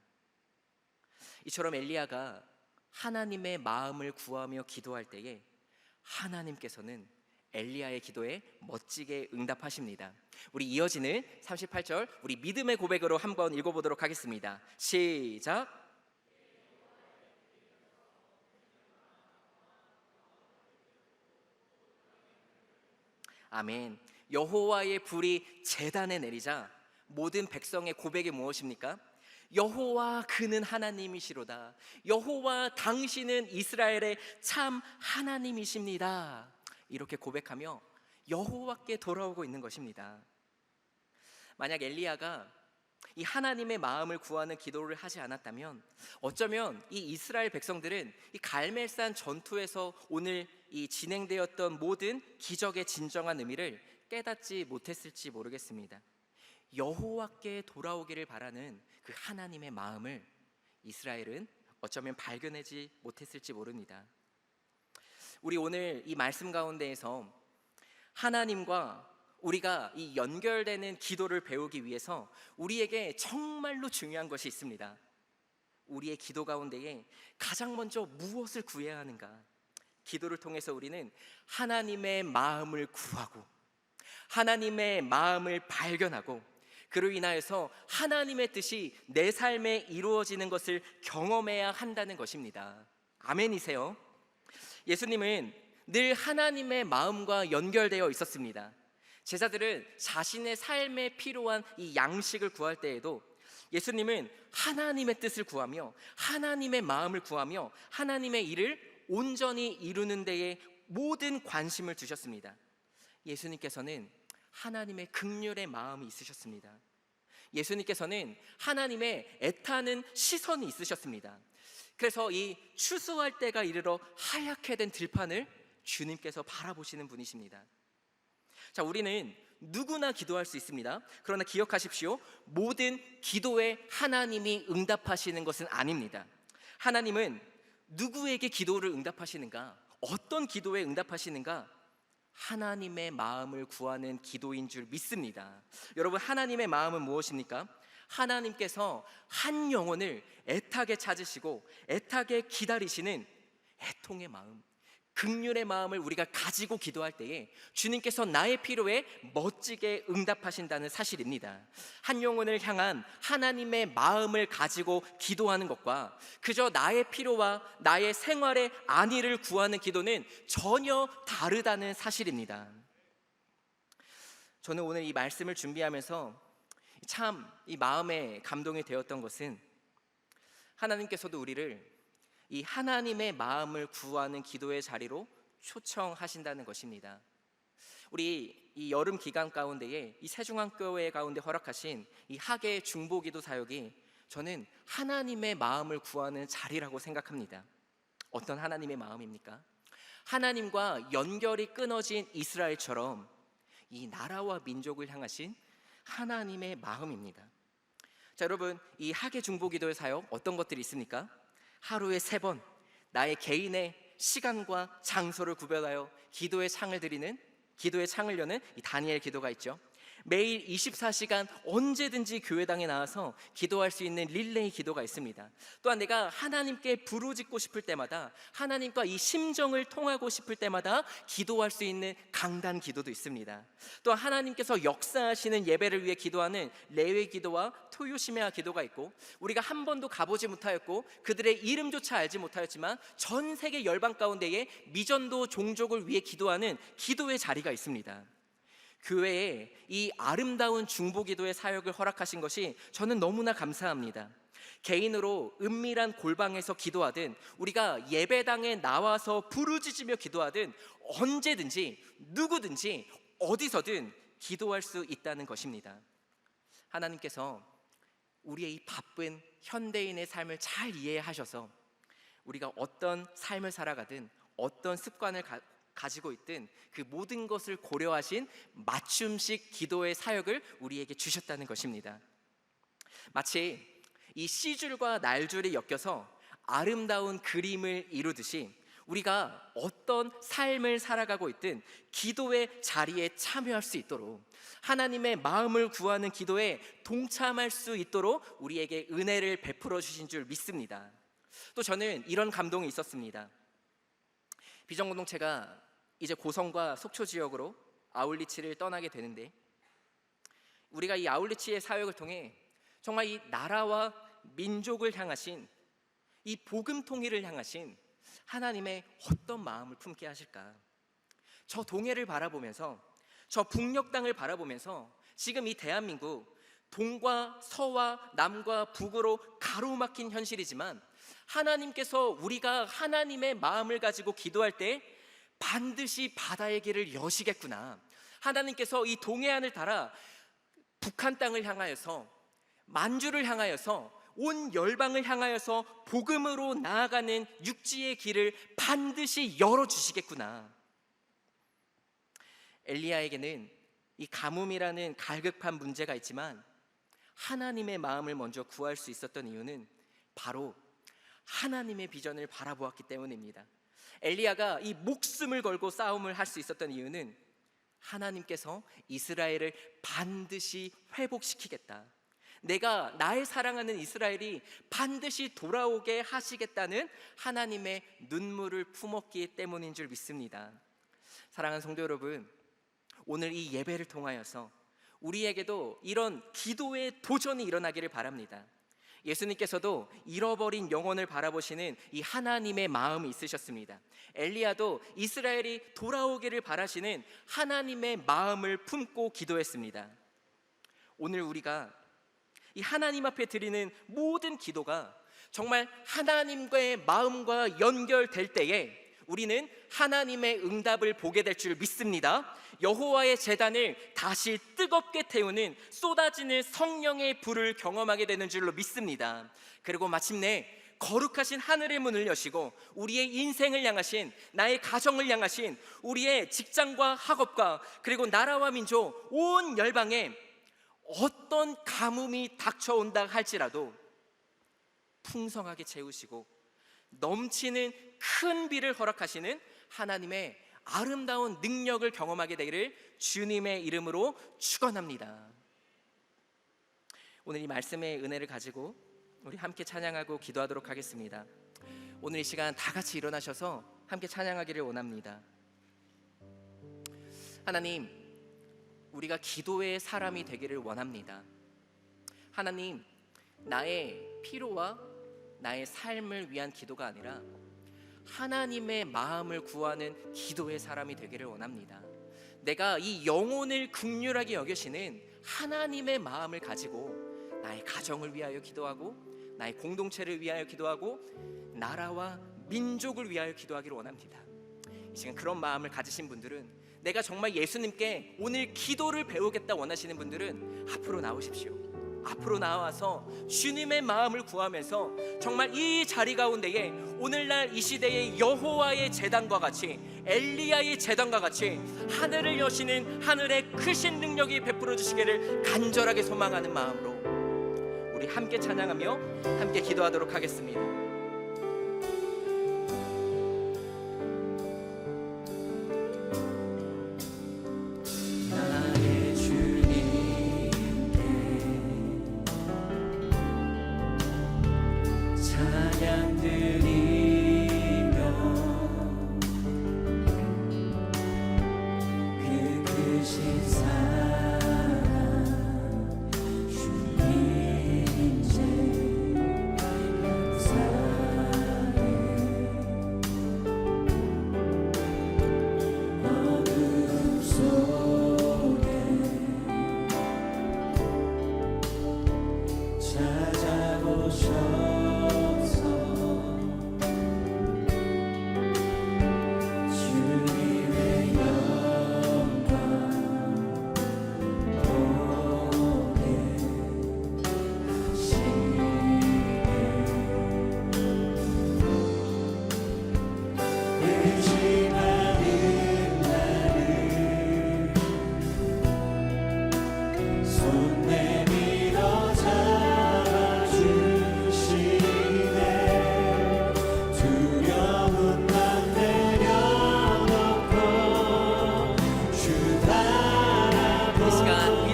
이처럼 엘리야가 하나님의 마음을 구하며 기도할 때에 하나님께서는 엘리야의 기도에 멋지게 응답하십니다. 우리 이어지는 38절 우리 믿음의 고백으로 한번 읽어보도록 하겠습니다. 시작. 아멘. 여호와의 불이 제단에 내리자 모든 백성의 고백이 무엇입니까? 여호와 그는 하나님이시로다. 여호와 당신은 이스라엘의 참 하나님이십니다. 이렇게 고백하며 여호와께 돌아오고 있는 것입니다. 만약 엘리야가 이 하나님의 마음을 구하는 기도를 하지 않았다면 어쩌면 이 이스라엘 백성들은 이 갈멜산 전투에서 오늘 이 진행되었던 모든 기적의 진정한 의미를 깨닫지 못했을지 모르겠습니다. 여호와께 돌아오기를 바라는 그 하나님의 마음을 이스라엘은 어쩌면 발견하지 못했을지 모릅니다. 우리 오늘 이 말씀 가운데에서 하나님과 우리가 이 연결되는 기도를 배우기 위해서 우리에게 정말로 중요한 것이 있습니다. 우리의 기도 가운데에 가장 먼저 무엇을 구해야 하는가? 기도를 통해서 우리는 하나님의 마음을 구하고 하나님의 마음을 발견하고 그로 인하여서 하나님의 뜻이 내 삶에 이루어지는 것을 경험해야 한다는 것입니다. 아멘이세요? 예수님은 늘 하나님의 마음과 연결되어 있었습니다. 제자들은 자신의 삶에 필요한 이 양식을 구할 때에도 예수님은 하나님의 뜻을 구하며 하나님의 마음을 구하며 하나님의 일을 온전히 이루는 데에 모든 관심을 두셨습니다. 예수님께서는 하나님의 긍휼의 마음이 있으셨습니다. 예수님께서는 하나님의 애타는 시선이 있으셨습니다. 그래서 이 추수할 때가 이르러 하얗게 된 들판을 주님께서 바라보시는 분이십니다. 자, 우리는 누구나 기도할 수 있습니다. 그러나 기억하십시오. 모든 기도에 하나님이 응답하시는 것은 아닙니다. 하나님은 누구에게 기도를 응답하시는가? 어떤 기도에 응답하시는가? 하나님의 마음을 구하는 기도인 줄 믿습니다. 여러분, 하나님의 마음은 무엇입니까? 하나님께서 한 영혼을 애타게 찾으시고 애타게 기다리시는 애통의 마음, 긍휼의 마음을 우리가 가지고 기도할 때에 주님께서 나의 필요에 멋지게 응답하신다는 사실입니다. 한 영혼을 향한 하나님의 마음을 가지고 기도하는 것과 그저 나의 필요와 나의 생활의 안위를 구하는 기도는 전혀 다르다는 사실입니다. 저는 오늘 이 말씀을 준비하면서 참 이 마음에 감동이 되었던 것은 하나님께서도 우리를 이 하나님의 마음을 구하는 기도의 자리로 초청하신다는 것입니다. 우리 이 여름 기간 가운데에 이 세중앙교회 가운데 허락하신 이 학예 중보기도 사역이 저는 하나님의 마음을 구하는 자리라고 생각합니다. 어떤 하나님의 마음입니까? 하나님과 연결이 끊어진 이스라엘처럼 이 나라와 민족을 향하신 하나님의 마음입니다. 자, 여러분, 이 학예 중보기도의 사역 어떤 것들이 있습니까? 하루에 3번 나의 개인의 시간과 장소를 구별하여 기도의 창을 여는 이 다니엘 기도가 있죠. 매일 24시간 언제든지 교회당에 나와서 기도할 수 있는 릴레이 기도가 있습니다. 또한 내가 하나님께 부르짖고 싶을 때마다 하나님과 이 심정을 통하고 싶을 때마다 기도할 수 있는 강단 기도도 있습니다. 또 하나님께서 역사하시는 예배를 위해 기도하는 레위 기도와 토요시메아 기도가 있고 우리가 한 번도 가보지 못하였고 그들의 이름조차 알지 못하였지만 전 세계 열방 가운데에 미전도 종족을 위해 기도하는 기도의 자리가 있습니다. 교회에 이 아름다운 중보기도의 사역을 허락하신 것이 저는 너무나 감사합니다. 개인으로 은밀한 골방에서 기도하든 우리가 예배당에 나와서 부르짖으며 기도하든 언제든지 누구든지 어디서든 기도할 수 있다는 것입니다. 하나님께서 우리의 이 바쁜 현대인의 삶을 잘 이해하셔서 우리가 어떤 삶을 살아가든 어떤 습관을 가지고 있든 그 모든 것을 고려하신 맞춤식 기도의 사역을 우리에게 주셨다는 것입니다. 마치 이 씨줄과 날줄이 엮여서 아름다운 그림을 이루듯이 우리가 어떤 삶을 살아가고 있든 기도의 자리에 참여할 수 있도록 하나님의 마음을 구하는 기도에 동참할 수 있도록 우리에게 은혜를 베풀어 주신 줄 믿습니다. 또 저는 이런 감동이 있었습니다. 비전 공동체가 이제 고성과 속초 지역으로 아울리치를 떠나게 되는데, 우리가 이 아울리치의 사역을 통해 정말 이 나라와 민족을 향하신, 이 복음 통일을 향하신 하나님의 어떤 마음을 품게 하실까? 저 동해를 바라보면서, 저 북녘 땅을 바라보면서 지금 이 대한민국 동과 서와 남과 북으로 가로막힌 현실이지만, 하나님께서 우리가 하나님의 마음을 가지고 기도할 때 반드시 바다의 길을 여시겠구나, 하나님께서 이 동해안을 따라 북한 땅을 향하여서, 만주를 향하여서, 온 열방을 향하여서 복음으로 나아가는 육지의 길을 반드시 열어주시겠구나. 엘리야에게는 이 가뭄이라는 갈급한 문제가 있지만 하나님의 마음을 먼저 구할 수 있었던 이유는 바로 하나님의 비전을 바라보았기 때문입니다. 엘리야가 이 목숨을 걸고 싸움을 할 수 있었던 이유는 하나님께서 이스라엘을 반드시 회복시키겠다, 내가 나의 사랑하는 이스라엘이 반드시 돌아오게 하시겠다는 하나님의 눈물을 품었기 때문인 줄 믿습니다. 사랑하는 성도 여러분, 오늘 이 예배를 통하여서 우리에게도 이런 기도의 도전이 일어나기를 바랍니다. 예수님께서도 잃어버린 영혼을 바라보시는 이 하나님의 마음이 있으셨습니다. 엘리야도 이스라엘이 돌아오기를 바라시는 하나님의 마음을 품고 기도했습니다. 오늘 우리가 이 하나님 앞에 드리는 모든 기도가 정말 하나님과의 마음과 연결될 때에 우리는 하나님의 응답을 보게 될 줄 믿습니다. 여호와의 제단을 다시 뜨겁게 태우는 쏟아지는 성령의 불을 경험하게 되는 줄로 믿습니다. 그리고 마침내 거룩하신 하늘의 문을 여시고 우리의 인생을 향하신, 나의 가정을 향하신, 우리의 직장과 학업과 그리고 나라와 민족, 온 열방에 어떤 가뭄이 닥쳐온다 할지라도 풍성하게 채우시고 넘치는 큰 비를 허락하시는 하나님의 아름다운 능력을 경험하게 되기를 주님의 이름으로 축원합니다. 오늘 이 말씀의 은혜를 가지고 우리 함께 찬양하고 기도하도록 하겠습니다. 오늘 이 시간 다 같이 일어나셔서 함께 찬양하기를 원합니다. 하나님, 우리가 기도의 사람이 되기를 원합니다. 하나님, 나의 필요와 나의 삶을 위한 기도가 아니라 하나님의 마음을 구하는 기도의 사람이 되기를 원합니다. 내가 이 영혼을 긍휼하게 여기시는 하나님의 마음을 가지고 나의 가정을 위하여 기도하고, 나의 공동체를 위하여 기도하고, 나라와 민족을 위하여 기도하기를 원합니다. 이 시간 그런 마음을 가지신 분들은, 내가 정말 예수님께 오늘 기도를 배우겠다 원하시는 분들은 앞으로 나오십시오. 앞으로 나와서 주님의 마음을 구하면서 정말 이 자리 가운데에 오늘날 이 시대의 여호와의 제단과 같이, 엘리야의 제단과 같이 하늘을 여시는 하늘의 크신 능력이 베풀어 주시기를 간절하게 소망하는 마음으로 우리 함께 찬양하며 함께 기도하도록 하겠습니다.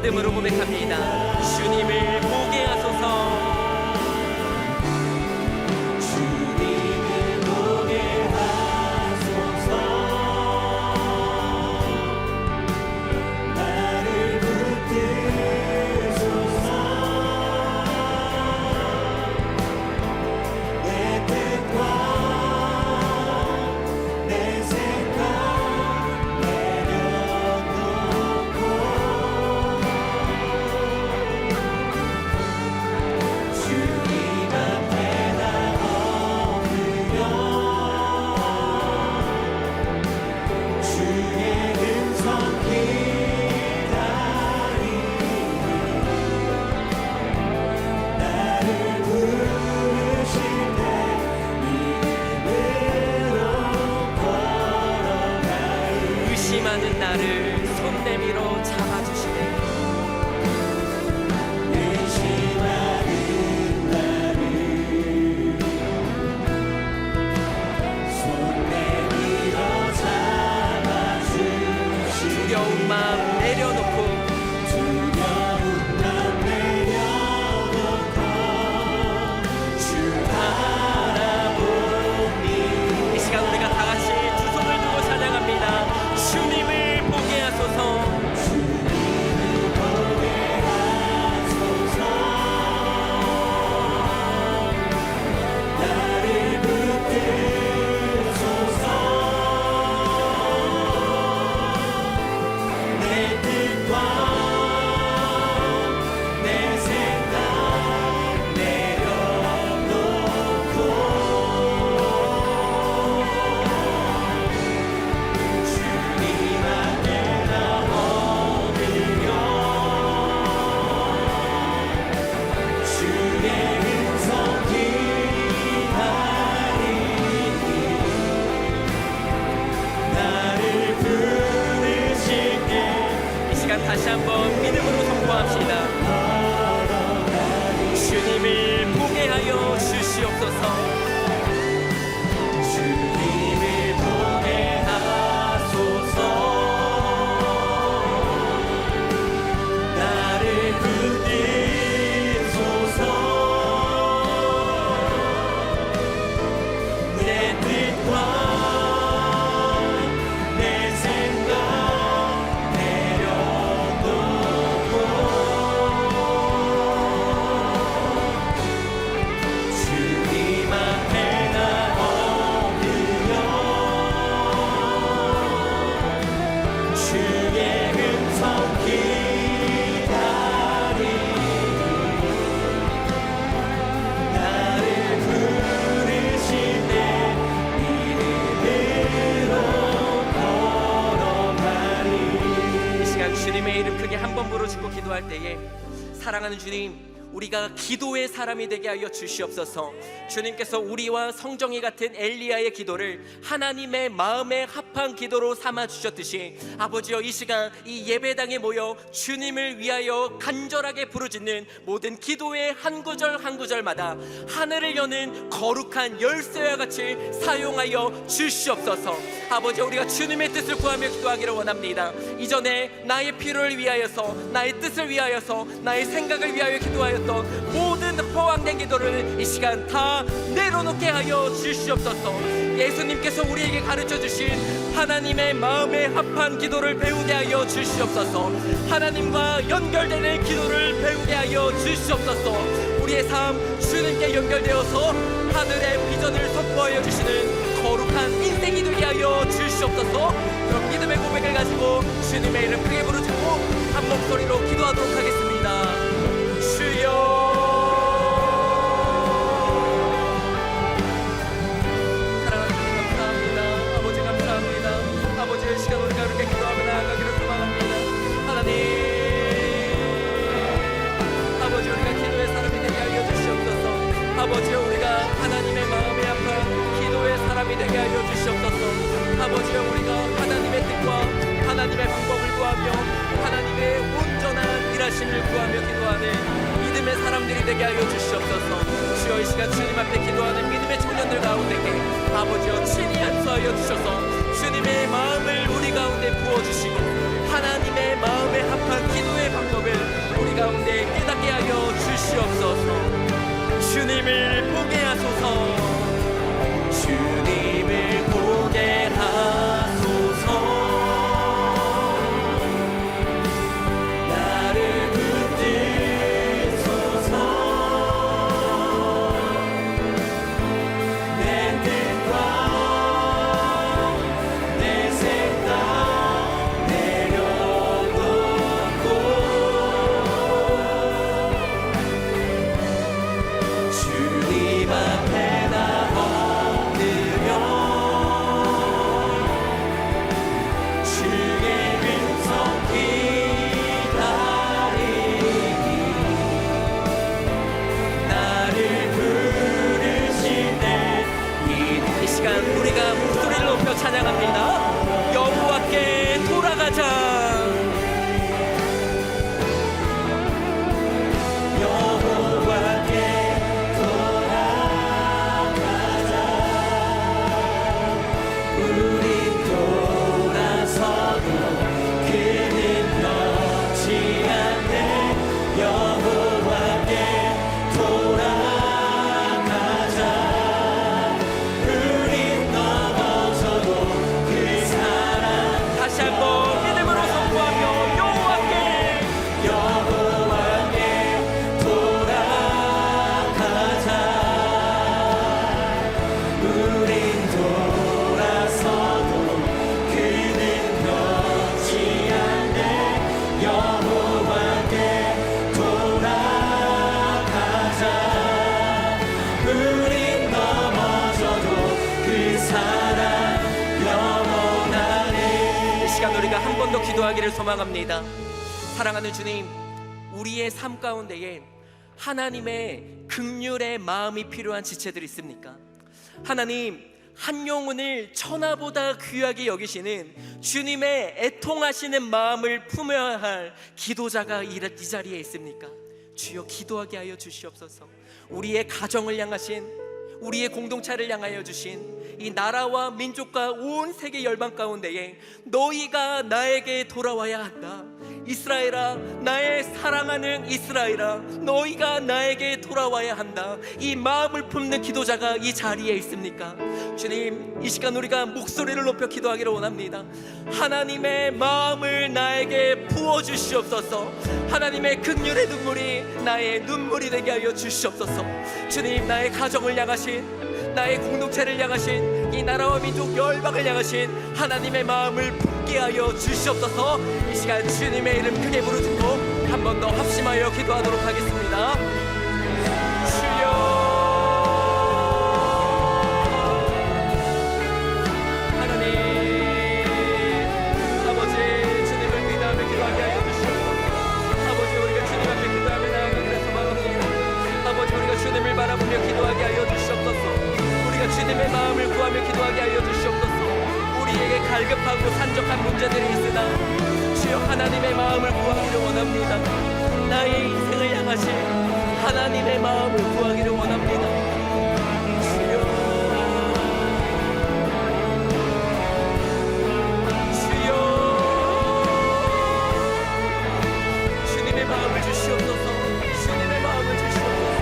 믿음으로 고백합니다. 주님을 보게 하소서. 주님 한번 믿음으로 선포합시다. 주님을 보게 하여 주시옵소서. 주님을 보게 하소서. 나를 붙드소서. 내 뜻과 내 생각 내려놓고 주님 앞에 나 엎드려 주의 음성 기다리니 나를 부르신 내 이름으로 걸어가리. 이 시간 주님의 이름 크게 한 번 부르짖고 기도할 때에 사랑하는 주님, 우리가 기도의 사람이 되게 하여 주시옵소서. 주님께서 우리와 성정이 같은 엘리야의 기도를 하나님의 마음에 합한 기도로 삼아 주셨듯이 아버지여, 이 시간 이 예배당에 모여 주님을 위하여 간절하게 부르짖는 모든 기도의 한 구절 한 구절마다 하늘을 여는 거룩한 열쇠와 같이 사용하여 주시옵소서. 아버지, 우리가 주님의 뜻을 구하며 기도하기를 원합니다. 이전에 나의 필요를 위하여서, 나의 뜻을 위하여서, 나의 생각을 위하여 기도하였던 모든 허황된 기도를 이 시간 다 내려놓게 하여 주시옵소서. 예수님께서 우리에게 가르쳐 주신 하나님의 마음에 합한 기도를 배우게 하여 주시옵소서. 하나님과 연결되는 기도를 배우게 하여 주시옵소서. 우리의 삶 주님께 연결되어서 하늘의 비전을 선포하여 주시는 거룩한 인생이 되게 하여 주시옵소서. 그럼 믿음의 고백을 가지고 주님의 이름 크게 부르짖고 한 목소리로 기도하도록 하겠습니다. 주여. 사랑하는 주님 감사합니다. 아버지 감사합니다. 아버지의 시간 우리가 이렇게 기도하며 나아가기를 소망합니다. 하나님, 아버지, 우리가 기도의 사람이 되게 하여 주시옵소서. 아버지, 우리가 하나님의 마음에 합한 기도의 사람이 되게 하여 주시옵소서. 아버지, 우리가 하나님의 뜻과 하나님의 방법을 구하며 하나님의 온전한 일하심을 구하며 기도하는 믿음의 사람들이 되게 하여 주시옵소서. 주여, 이 시간 주님 앞에 기도하는 믿음의 청년들 가운데에 아버지여 친히 안수하여 주셔서 주님의 마음을 우리 가운데 부어주시고 하나님의 마음에 합한 기도의 방법을 우리 가운데 깨닫게 하여 주시옵소서. 주님을 보게 하소서. 주님을 보게 하소서. 나를 붙드소서. 내 뜻과 내 생각 내려놓고 주님 앞에 나 엎드려 주의 음성 기다리니 나를 부르신 내 이 시간 우리가 목소리를 높여 찬양합니다. 여호와께 돌아가자. 여호와께 돌아가자. 우리 돌아서도 그는 변치 않네. 여호와께 돌아가자. 우린 넘어져도 그 사랑 다시 한번 믿음으로 선포하며 여호와께 돌아가자. 우린 돌아서도 그는 변치 않네. 여호와께 돌아가자. 우린 넘어져도 그 사랑 영원하네. 이 시간 우리가 한 번 더 기도하기를 소망합니다. 사랑하는 주님, 우리의 삶 가운데에 하나님의 긍휼의 마음이 필요한 지체들이 있습니까? 하나님, 한 영혼을 천하보다 귀하게 여기시는 주님의 애통하시는 마음을 품어야 할 기도자가 이 자리에 있습니까? 주여, 기도하게 하여 주시옵소서. 우리의 가정을 향하신, 우리의 공동체를 향하여 주신 이 나라와 민족과 온 세계 열방 가운데에 너희가 나에게 돌아와야 한다. 이스라엘아, 나의 사랑하는 이스라엘아, 너희가 나에게 돌아와야 한다. 이 마음을 품는 기도자가 이 자리에 있습니까? 주님, 이 시간 우리가 목소리를 높여 기도하기를 원합니다. 하나님의 마음을 나에게 부어주시옵소서. 하나님의 긍휼의 눈물이 나의 눈물이 되게 하여 주시옵소서. 주님, 나의 가정을 향하신, 나의 공동체를 향하신, 이 나라와 민족 열방을 향하신 하나님의 마음을 품게 하여 주시옵소서. 이 시간 주님의 이름 크게 부르짖고 한 번 더 합심하여 기도하도록 하겠습니다. 주여, 하나님 아버지, 주님을 기도하며 기도하게 하여 주시옵소서. 아버지, 우리가 주님 앞에 기도하며 나아가 그래서 말합니다. 아버지, 우리가 주님을 바라보며 기도하게 하여 주시옵소서. 우리가 주님의 마음을 구하며 기도하게 하여 주시옵소서. 우리에게 갈급하고 산적한 문제들이 있으나 주여, 하나님의 마음을 구하기를 원합니다. 나의 인생을 향하신 하나님의 마음을 구하기를 원합니다. 주여, 주여, 주님의 마음을 주시옵소서. 주님의 마음을 주시옵소서.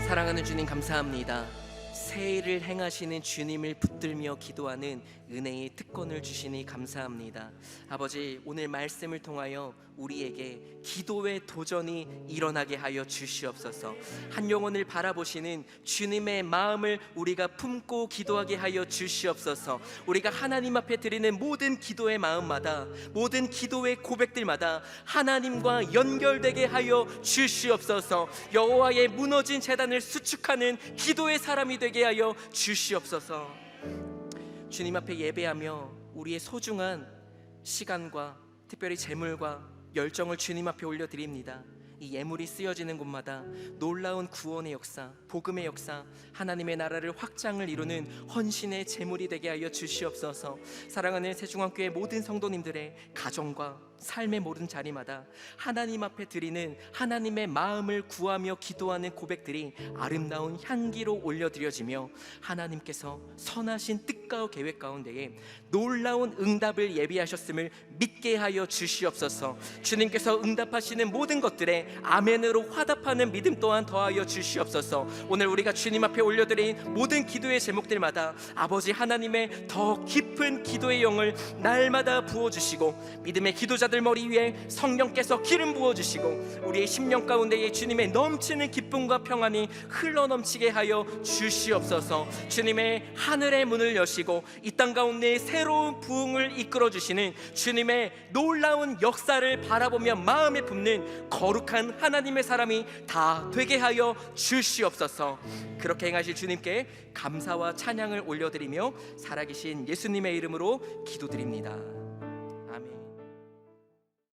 사랑하는 주님, 감사합니다. 새 일을 행하시는 주님을 붙들며 기도하는 은혜의 특권을 주시니 감사합니다. 아버지, 오늘 말씀을 통하여 우리에게 기도의 도전이 일어나게 하여 주시옵소서. 한 영혼을 바라보시는 주님의 마음을 우리가 품고 기도하게 하여 주시옵소서. 우리가 하나님 앞에 드리는 모든 기도의 마음마다, 모든 기도의 고백들마다 하나님과 연결되게 하여 주시옵소서. 여호와의 무너진 제단을 수축하는 기도의 사람이 되게 하여 주시옵소서. 주님 앞에 예배하며 우리의 소중한 시간과 특별히 재물과 열정을 주님 앞에 올려드립니다. 이 예물이 쓰여지는 곳마다 놀라운 구원의 역사, 복음의 역사, 하나님의 나라를 확장을 이루는 헌신의 제물이 되게 하여 주시옵소서. 사랑하는 새중앙교회 모든 성도님들의 가정과 삶의 모든 자리마다 하나님 앞에 드리는 하나님의 마음을 구하며 기도하는 고백들이 아름다운 향기로 올려드려지며 하나님께서 선하신 뜻과 계획 가운데에 놀라운 응답을 예비하셨음을 믿게 하여 주시옵소서. 주님께서 응답하시는 모든 것들에 아멘으로 화답하는 믿음 또한 더하여 주시옵소서. 오늘 우리가 주님 앞에 올려드린 모든 기도의 제목들마다 아버지 하나님의 더 깊은 기도의 영을 날마다 부어주시고 믿음의 기도자들 머리 위에 성령께서 기름 부어주시고 우리의 심령 가운데에 주님의 넘치는 기쁨과 평안이 흘러넘치게 하여 주시옵소서. 주님의 하늘의 문을 여시고 이 땅 가운데 새로운 부흥을 이끌어주시는 주님의 놀라운 역사를 바라보며 마음에 품는 거룩한 하나님의 사람이 다 되게 하여 주시옵소서. 그렇게 행하실 주님께 감사와 찬양을 올려드리며 살아계신 예수님의 이름으로 기도드립니다.